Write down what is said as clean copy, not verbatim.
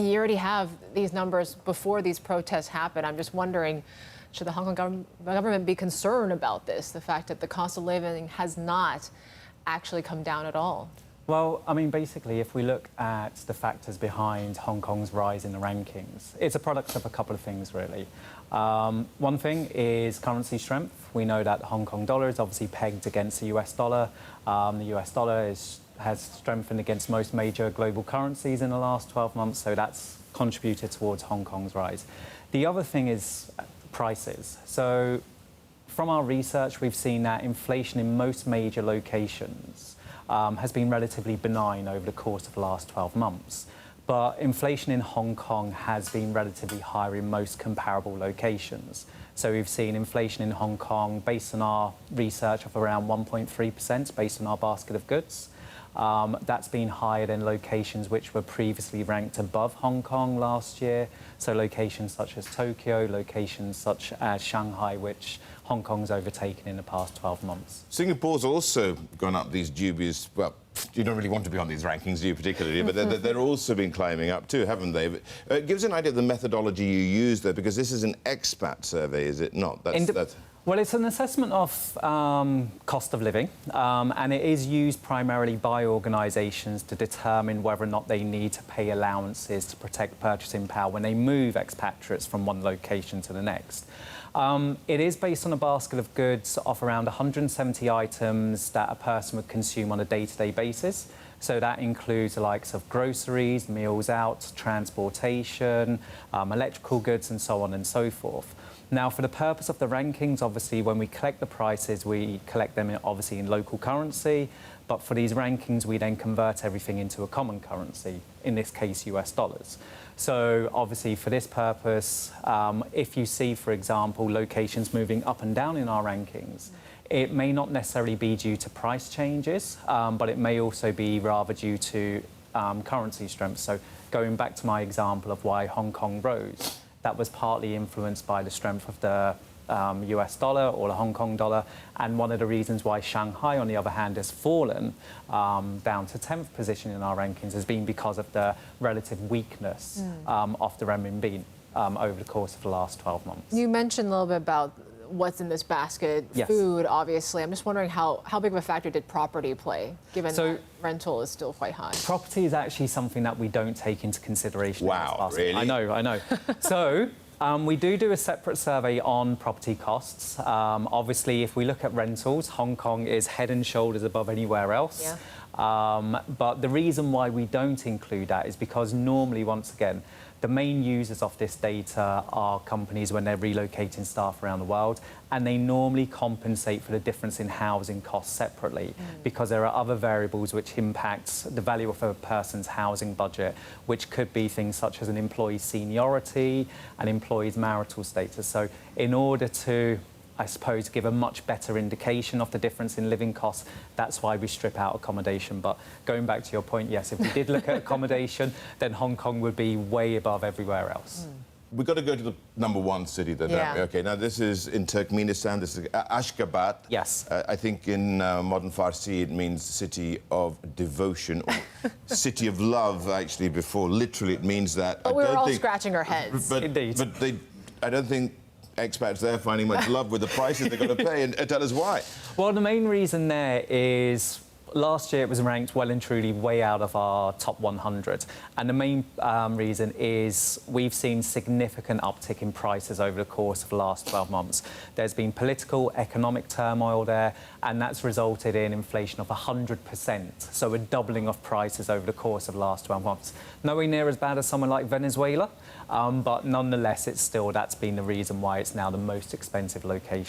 You already have these numbers before these protests happen. I'm just wondering, should the Hong Kong government be concerned about this, the fact that the cost of living has not actually come down at all? Well, I mean, basically, if we look at the factors behind Hong Kong's rise in the rankings, it's a product of a couple of things, really. One thing is currency strength. We know that the Hong Kong dollar is obviously pegged against the US dollar. The US dollar has strengthened against most major global currencies in the last 12 months, so that's contributed towards Hong Kong's rise. The other thing is prices. So from our research, we've seen that inflation in most major locations has been relatively benign over the course of the last 12 months. But inflation in Hong Kong has been relatively higher in most comparable locations. So we've seen inflation in Hong Kong, based on our research, of around 1.3% based on our basket of goods. That's been higher than locations which were previously ranked above Hong Kong last year. So locations such as Tokyo, locations such as Shanghai, which Hong Kong's overtaken in the past 12 months. Singapore's also gone up these dubious, well, you don't really want to be on these rankings, do you, particularly, but they're also been climbing up too, haven't they? But, give us an idea of the methodology you use there, because this is an expat survey, is it not? Well, it's an assessment of cost of living, and it is used primarily by organisations to determine whether or not they need to pay allowances to protect purchasing power when they move expatriates from one location to the next. It is based on a basket of goods of around 170 items that a person would consume on a day-to-day basis. So that includes the likes of groceries, meals out, transportation, electrical goods, and so on and so forth. Now, for the purpose of the rankings, obviously, when we collect the prices, we collect them obviously in local currency. But for these rankings, we then convert everything into a common currency, in this case, US dollars. So obviously, for this purpose, if you see, for example, locations moving up and down in our rankings, it may not necessarily be due to price changes, but it may also be rather due to currency strength. So going back to my example of why Hong Kong rose, that was partly influenced by the strength of the US dollar or the Hong Kong dollar. And one of the reasons why Shanghai, on the other hand, has fallen down to 10th position in our rankings has been because of the relative weakness of the renminbi over the course of the last 12 months. You mentioned a little bit about what's in this basket, yes. Food, obviously. I'm just wondering how big of a factor did property play, given that rental is still quite high? Property is actually something that we don't take into consideration. Wow, really? I know. So we do a separate survey on property costs. Obviously, if we look at rentals, Hong Kong is head and shoulders above anywhere else. Yeah. But the reason why we don't include that is because normally, once again, the main users of this data are companies when they're relocating staff around the world, and they normally compensate for the difference in housing costs separately because there are other variables which impact the value of a person's housing budget, which could be things such as an employee's seniority, an employee's marital status. So in order to, I suppose, give a much better indication of the difference in living costs, that's why we strip out accommodation. But going back to your point, yes, if we did look at accommodation, then Hong Kong would be way above everywhere else. We've got to go to the #1 city, then, don't we? OK, now this is in Turkmenistan. This is Ashgabat. Yes. I think in modern Farsi it means city of devotion, or city of love, actually, before. Literally, it means that. But we were all scratching our heads. Indeed. But I don't think expats there finding much love with the prices they've got to pay. And tell us why. Well, the main reason there is last year it was ranked well and truly way out of our top 100. And the main reason is we've seen significant uptick in prices over the course of the last 12 months. There's been political, economic turmoil there, and that's resulted in inflation of 100%. So a doubling of prices over the course of the last 12 months. Nowhere near as bad as someone like Venezuela, but nonetheless, that's been the reason why it's now the most expensive location.